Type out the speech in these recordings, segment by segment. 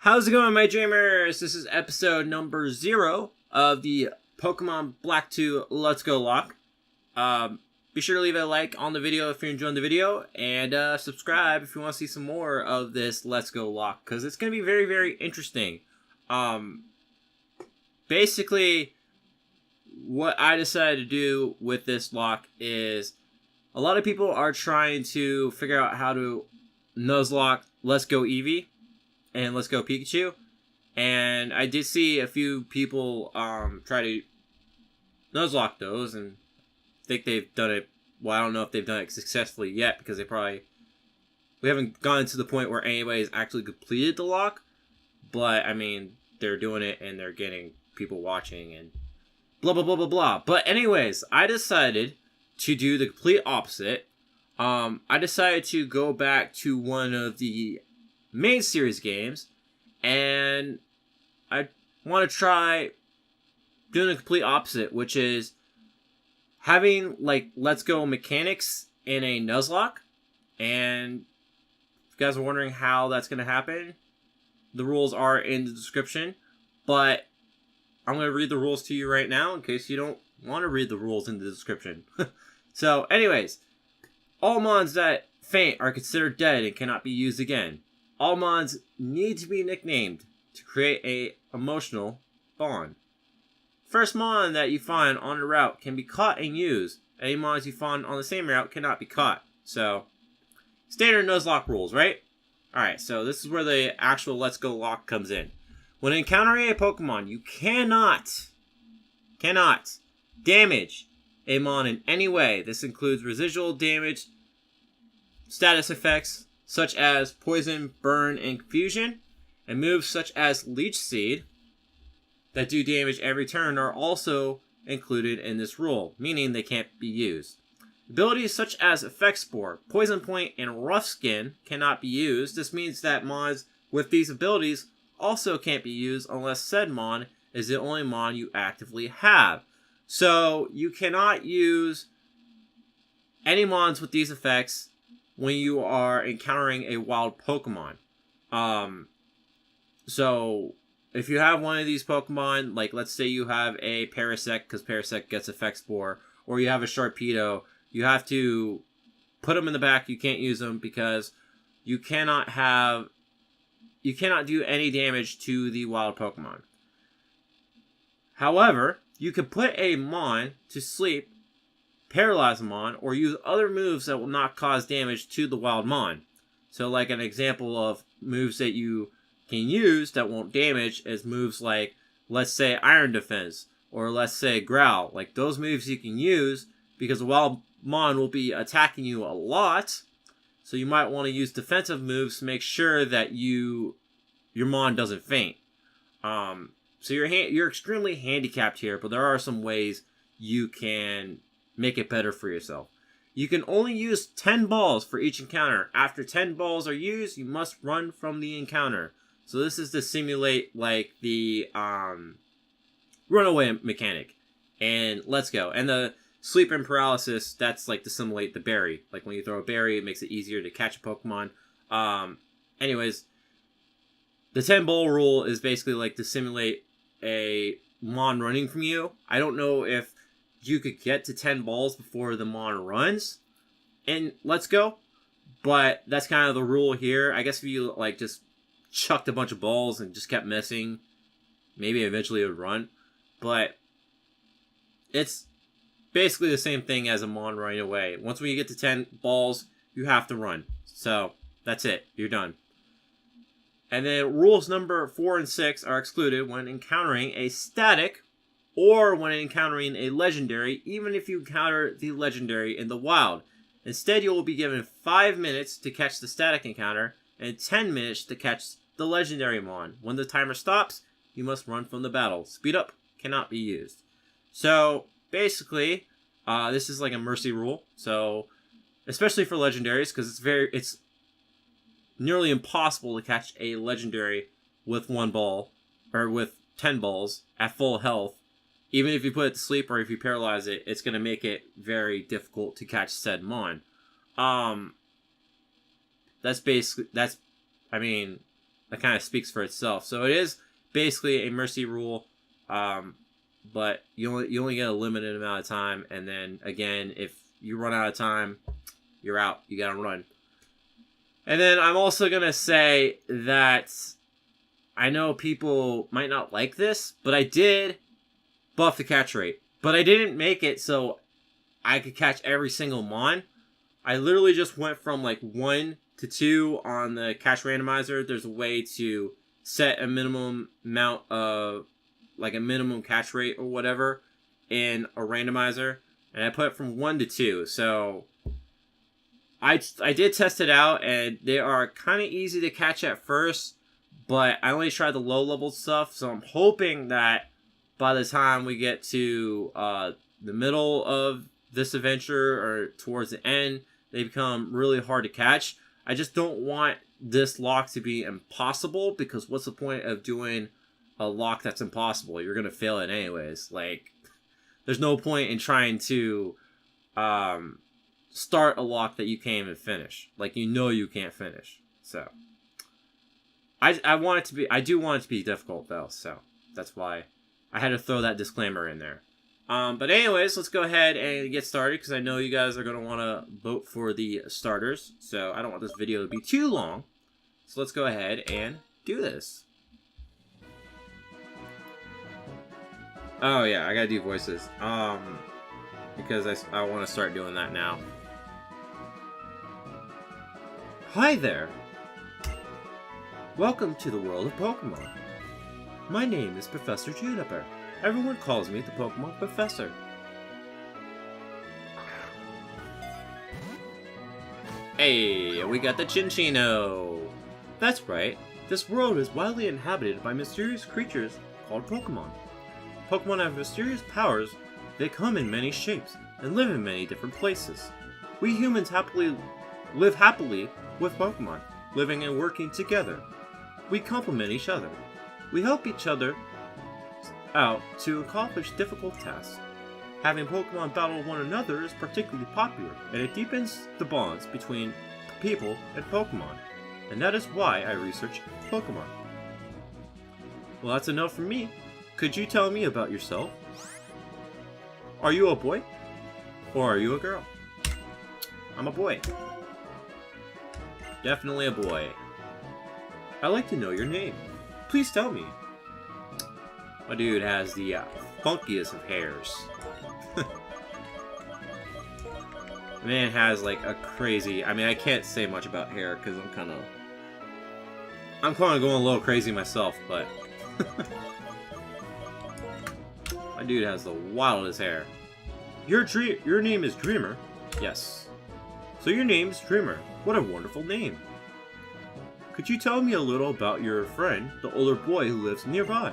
How's it going, my dreamers? This is episode number 0 of the Pokemon Black 2 Let's Go Lock. Be sure to leave a like on the video if you're enjoying the video, and subscribe if you want to see some more of this Let's Go Lock, because it's going to be very, very interesting. Basically, what I decided to do with this lock is a lot of people are trying to figure out how to Nuzlocke Let's Go Eevee and Let's Go Pikachu, and I did see a few people try to Nuzlocke those, and think they've done it. Well, I don't know if they've done it successfully yet, because we haven't gotten to the point where anybody's actually completed the lock, but I mean, they're doing it and they're getting people watching and blah blah blah blah blah. But anyways, I decided to do the complete opposite. I decided to go back to one of the main series games, and I want to try doing the complete opposite, which is having like Let's Go mechanics in a Nuzlocke. And if you guys are wondering how that's going to happen, the rules are in the description, but I'm going to read the rules to you right now in case you don't want to read the rules in the description. So anyways, all Mons that faint are considered dead and cannot be used again. All Mons need to be nicknamed to create a emotional bond. First Mon that you find on a route can be caught and used. Any Mons you find on the same route cannot be caught. So, standard Nuzlocke rules, right? Alright, so this is where the actual Let's Go Lock comes in. When encountering a Pokemon, you cannot damage a Mon in any way. This includes residual damage, status effects, such as Poison, Burn, and Confusion, and moves such as Leech Seed that do damage every turn are also included in this rule, meaning they can't be used. Abilities such as Effect Spore, Poison Point, and Rough Skin cannot be used. This means that Mons with these abilities also can't be used unless said Mon is the only Mon you actively have. So you cannot use any Mons with these effects when you are encountering a wild Pokemon. So if you have one of these Pokemon, like let's say you have a Parasect, because Parasect gets Effect Spore, or you have a Sharpedo, you have to put them in the back. You can't use them because you cannot do any damage to the wild Pokemon. However, you can put a Mon to sleep, paralyze a Mon, or use other moves that will not cause damage to the wild Mon. So like an example of moves that you can use that won't damage is moves like, let's say, Iron Defense, or let's say Growl. Like those moves you can use because the wild Mon will be attacking you a lot, so you might want to use defensive moves to make sure that your Mon doesn't faint. So you're extremely handicapped here, but there are some ways you can make it better for yourself. You can only use 10 balls for each encounter. After 10 balls are used, you must run from the encounter. So this is to simulate like the runaway mechanic. And let's go. And the sleep and paralysis, that's like to simulate the berry. Like when you throw a berry, it makes it easier to catch a Pokemon. Anyways, the 10 ball rule is basically like to simulate a Mon running from you. I don't know if you could get to 10 balls before the Mon runs and Let's Go, but that's kind of the rule here. I guess if you like just chucked a bunch of balls and just kept missing, maybe eventually it would run, but it's basically the same thing as a Mon running away. Once when you get to 10 balls, you have to run. So that's it, you're done. And then rules number 4 and 6 are excluded when encountering a static or when encountering a legendary, even if you encounter the legendary in the wild. Instead, you will be given 5 minutes to catch the static encounter and 10 minutes to catch the legendary Mon. When the timer stops, you must run from the battle. Speed up cannot be used. So basically, this is like a mercy rule. So especially for legendaries, because it's nearly impossible to catch a legendary with 1 ball or with 10 balls at full health. Even if you put it to sleep or if you paralyze it, it's going to make it very difficult to catch said Mon. I mean, that kind of speaks for itself. So it is basically a mercy rule, but you only get a limited amount of time, and then again, if you run out of time, you're out. You gotta run. And then I'm also gonna say that I know people might not like this, but I did buff the catch rate, but I didn't make it so I could catch every single mon. I literally just went from like 1 to 2 on the catch randomizer. There's a way to set a minimum amount of, like a minimum catch rate or whatever in a randomizer, and I put it from 1 to 2. So I did test it out, and they are kind of easy to catch at first, but I only tried the low level stuff, so I'm hoping that by the time we get to the middle of this adventure or towards the end, they become really hard to catch. I just don't want this lock to be impossible, because what's the point of doing a lock that's impossible? You're gonna fail it anyways. Like, there's no point in trying to start a lock that you can't even finish. Like, you can't finish. So I do want it to be difficult though, so that's why I had to throw that disclaimer in there. But anyways, let's go ahead and get started, because I know you guys are going to want to vote for the starters. So I don't want this video to be too long. So let's go ahead and do this. Oh yeah, I got to do voices. Because I want to start doing that now. Hi there. Welcome to the world of Pokemon. My name is Professor Juniper. Everyone calls me the Pokemon Professor. Hey, we got the Chinchino! That's right, this world is widely inhabited by mysterious creatures called Pokemon. Pokemon have mysterious powers. They come in many shapes and live in many different places. We humans live happily with Pokemon, living and working together. We complement each other. We help each other out to accomplish difficult tasks. Having Pokemon battle one another is particularly popular, and it deepens the bonds between people and Pokemon, and that is why I research Pokemon. Well, that's enough from me. Could you tell me about yourself? Are you a boy? Or are you a girl? I'm a boy. Definitely a boy. I'd like to know your name. Please tell me. My dude has the funkiest of hairs. Man has like a crazy... I mean, I can't say much about hair because I'm kind of going a little crazy myself, but... My dude has the wildest hair. Your name is Dreamer? Yes. So your name's Dreamer. What a wonderful name. Could you tell me a little about your friend, the older boy who lives nearby?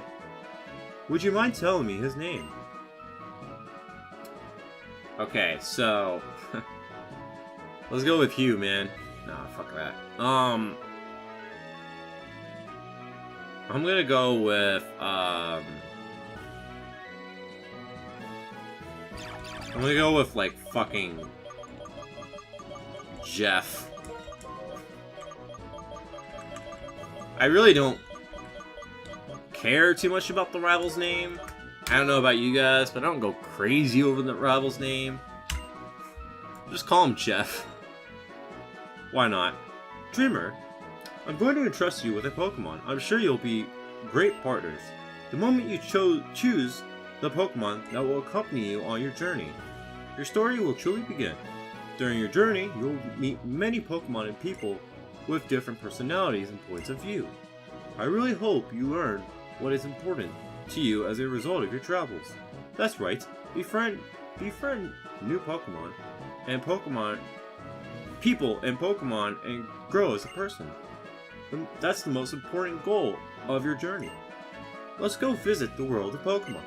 Would you mind telling me his name? Okay, so... let's go with Hugh, man. Nah, fuck that. I'm gonna go with, I'm gonna go with, like, fucking... Jeff. I really don't care too much about the rival's name. I don't know about you guys, but I don't go crazy over the rival's name. Just call him Jeff. Why not? Dreamer, I'm going to entrust you with a Pokemon. I'm sure you'll be great partners. The moment you choose the Pokemon that will accompany you on your journey, your story will truly begin. During your journey, you'll meet many Pokemon and people with different personalities and points of view. I really hope you learn what is important to you as a result of your travels. That's right, befriend new Pokemon and people and Pokemon, and grow as a person. That's the most important goal of your journey. Let's go visit the world of Pokemon.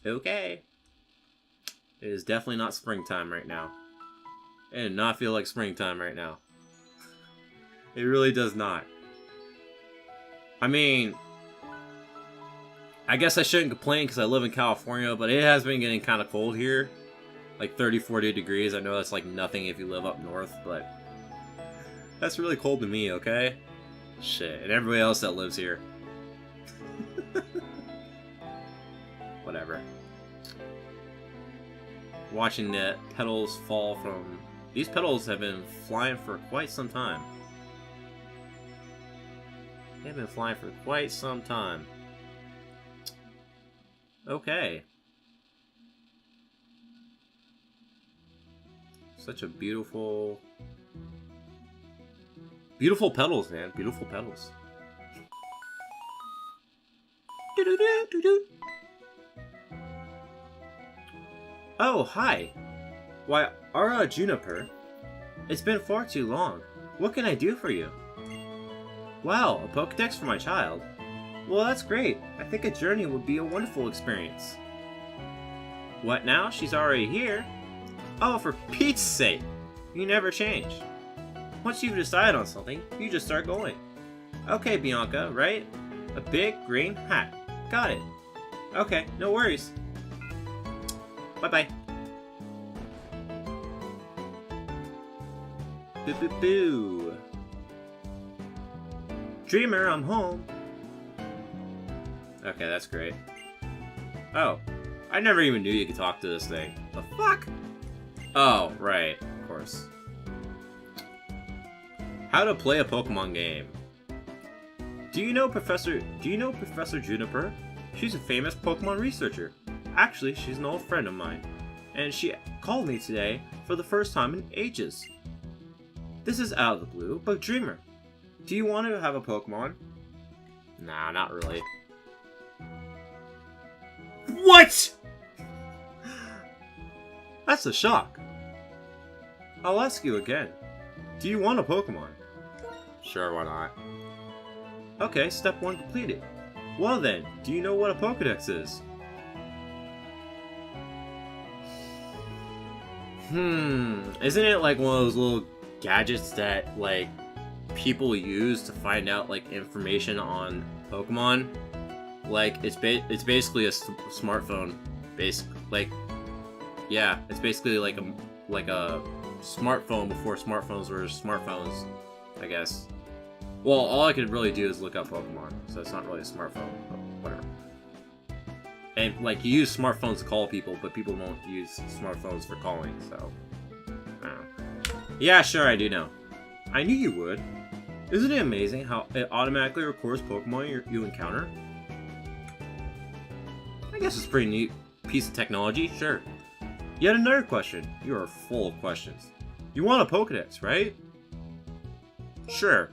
Okay. It is definitely not springtime right now. It does not feel like springtime right now. It really does not. I mean, I guess I shouldn't complain because I live in California, but it has been getting kind of cold here. Like 30, 40 degrees. I know that's like nothing if you live up north, but That's really cold to me, okay? Shit, and everybody else that lives here. Whatever. Watching the petals fall from... These petals have been flying for quite some time. They've been flying for quite some time. Okay. Such a beautiful... Beautiful petals, man. Beautiful petals. Do-do-do-do-do. Oh, hi. Why, Ara Juniper. It's been far too long. What can I do for you? Wow, a Pokédex for my child. Well, that's great. I think a journey would be a wonderful experience. What now? She's already here? Oh, for Pete's sake! You never change. Once you've decided on something, you just start going. Okay, Bianca, right? A big green hat. Got it. Okay, no worries. Bye-bye. Boo-boo-boo. Dreamer, I'm home. Okay, that's great. Oh, I never even knew you could talk to this thing. The fuck? Oh, right, of course. How to play a Pokemon game. Do you know Professor Juniper? She's a famous Pokemon researcher. Actually, she's an old friend of mine. And she called me today for the first time in ages. This is out of the blue, but Dreamer, do you want to have a Pokemon? Nah, not really. What?! That's a shock. I'll ask you again. Do you want a Pokemon? Sure, why not? Okay, step 1 completed. Well then, do you know what a Pokédex is? Isn't it like one of those little gadgets that, like, people use to find out, like, information on Pokemon? Like, it's basically a smartphone, yeah, it's basically like a smartphone before smartphones were smartphones, I guess. Well, all I could really do is look up Pokemon, so it's not really a smartphone, but whatever. And, like, you use smartphones to call people, but people don't use smartphones for calling, so... I don't know. Yeah, sure, I do know. I knew you would. Isn't it amazing how it automatically records Pokemon you encounter? I guess it's a pretty neat piece of technology, sure. Yet another question. You are full of questions. You want a Pokédex, right? Sure.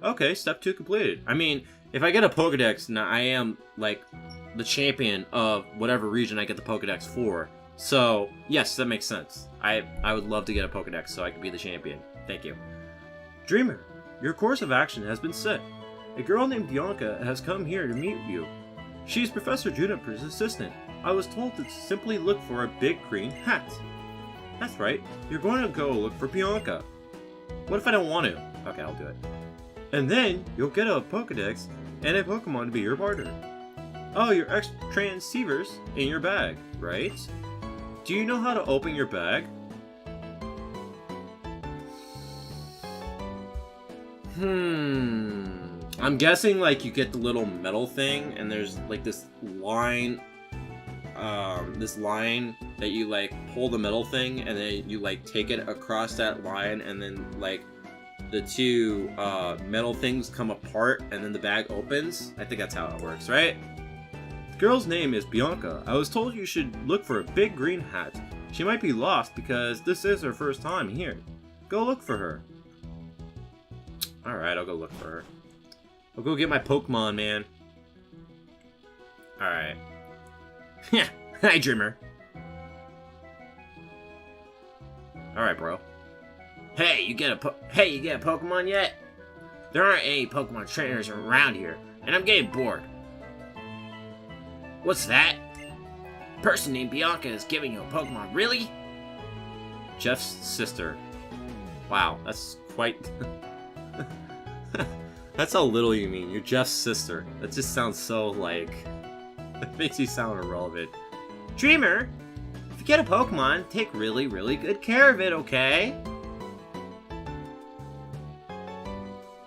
Okay, step 2 completed. I mean, if I get a Pokédex, now I am, like, the champion of whatever region I get the Pokédex for. So, yes, that makes sense. I would love to get a Pokédex so I can be the champion. Thank you. Dreamer, your course of action has been set. A girl named Bianca has come here to meet you. She's Professor Juniper's assistant. I was told to simply look for a big green hat. That's right, you're going to go look for Bianca. What if I don't want to? Okay, I'll do it. And then, you'll get a Pokédex and a Pokemon to be your partner. Oh, your extra transceivers in your bag, right? Do you know how to open your bag? I'm guessing, like, you get the little metal thing, and there's, like, this line that you, like, pull the metal thing, and then you, like, take it across that line, and then, like, the two metal things come apart, and then the bag opens. I think that's how it works, right? The girl's name is Bianca. I was told you should look for a big green hat. She might be lost because this is her first time here. Go look for her. Alright, I'll go look for her. I'll go get my Pokemon, man. Alright. Hi, Dreamer. Alright, bro. Hey, you get a Pokemon yet? There aren't any Pokemon trainers around here, and I'm getting bored. What's that? A person named Bianca is giving you a Pokemon, really? Jeff's sister. Wow, that's quite... That's how little you mean. You're Jeff's sister. That just sounds so, like... It makes you sound irrelevant. Dreamer, if you get a Pokemon, take really, really good care of it, okay?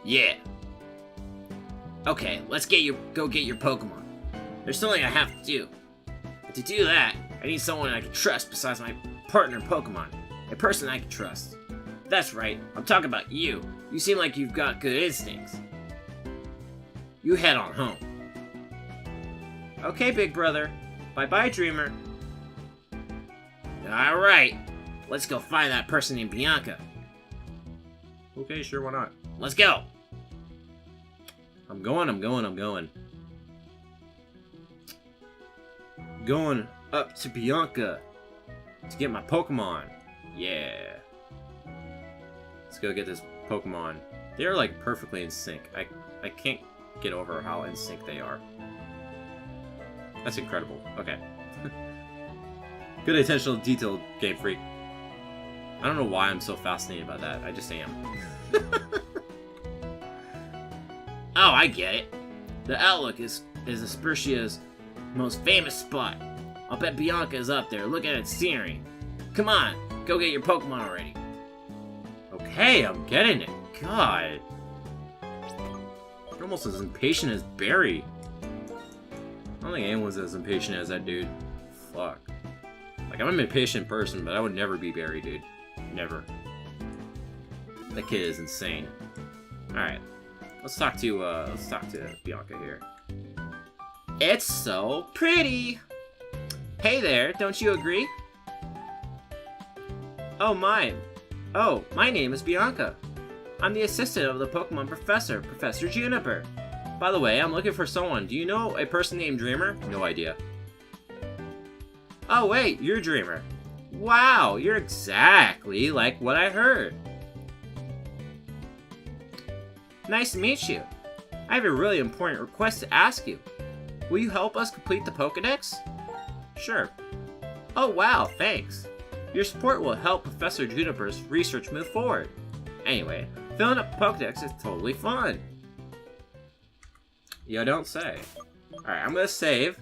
Yeah. Okay, let's go get your Pokemon. There's something I have to do. But to do that, I need someone I can trust besides my partner Pokemon. A person I can trust. That's right, I'm talking about you. You seem like you've got good instincts. You head on home. Okay, big brother. Bye-bye, Dreamer. Alright, let's go find that person named Bianca. Okay, sure, why not? Let's go. I'm going. Going up to Bianca to get my Pokemon. Yeah. Let's go get this Pokemon. They're like perfectly in sync. I can't get over how in sync they are. That's incredible. Okay. Good attention to detail, Game Freak. I don't know why I'm so fascinated by that. I just am. Oh, I get it. The Outlook is Aspertia's most famous spot. I'll bet Bianca is up there looking at scenery. Come on, go get your Pokemon already. Okay, I'm getting it. God. You're almost as impatient as Barry. I don't think anyone's as impatient as that dude. Fuck. Like, I'm an impatient person, but I would never be Barry, dude. Never. That kid is insane. Alright. Let's talk to Bianca here. It's so pretty! Hey there, don't you agree? Oh, my name is Bianca. I'm the assistant of the Pokemon professor, Professor Juniper. By the way, I'm looking for someone. Do you know a person named Dreamer? No idea. Oh, wait, you're Dreamer. Wow, you're exactly like what I heard. Nice to meet you. I have a really important request to ask you. Will you help us complete the Pokedex? Sure. Oh wow, thanks. Your support will help Professor Juniper's research move forward. Anyway, filling up the Pokedex is totally fun. You don't say. Alright, I'm gonna save.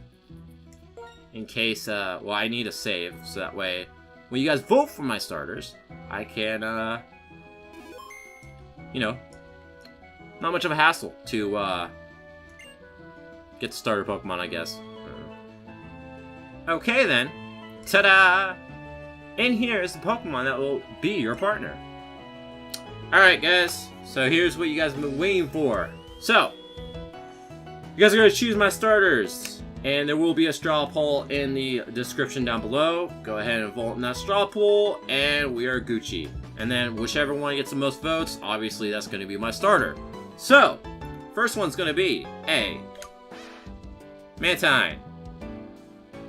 In case, well, I need a save, so that way, when you guys vote for my starters, I can, you know, not much of a hassle to, get the starter Pokemon, I guess. Okay, then. Ta-da! And here is the Pokemon that will be your partner. Alright, guys. So here's what you guys have been waiting for. So, you guys are going to choose my starters. And there will be a straw poll in the description down below. Go ahead and vote in that straw poll, and we are Gucci. And then whichever one gets the most votes, obviously that's going to be my starter. So, first one's going to be A. Mantine.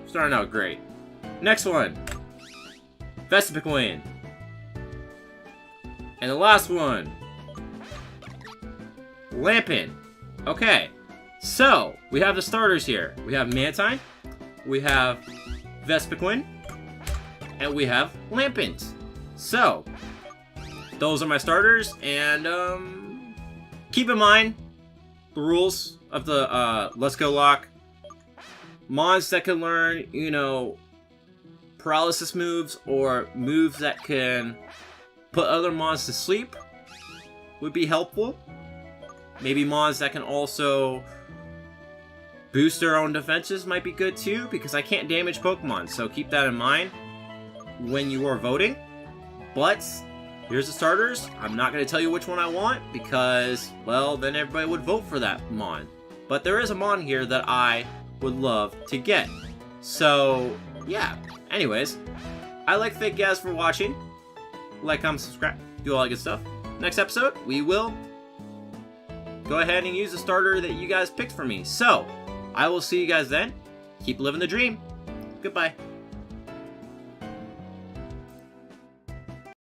Starting out great. Next one. Vespiquen. And the last one. Lampin. Okay. So, we have the starters here. We have Mantine. We have Vespiquen. And we have Lampint. So, those are my starters. And, keep in mind the rules of the Let's GoLocke. Mons that can learn, you know, paralysis moves or moves that can put other Mons to sleep would be helpful. Maybe Mons that can also boost their own defenses might be good too, because I can't damage Pokemon, so keep that in mind when you are voting. But here's the starters. I'm not going to tell you which one I want because, well, then everybody would vote for that Mon. But there is a Mon here that I would love to get. So, yeah. Anyways, I'd like to thank you guys for watching. Like, comment, subscribe, do all that good stuff. Next episode, we will go ahead and use the starter that you guys picked for me. So, I will see you guys then. Keep living the dream. Goodbye.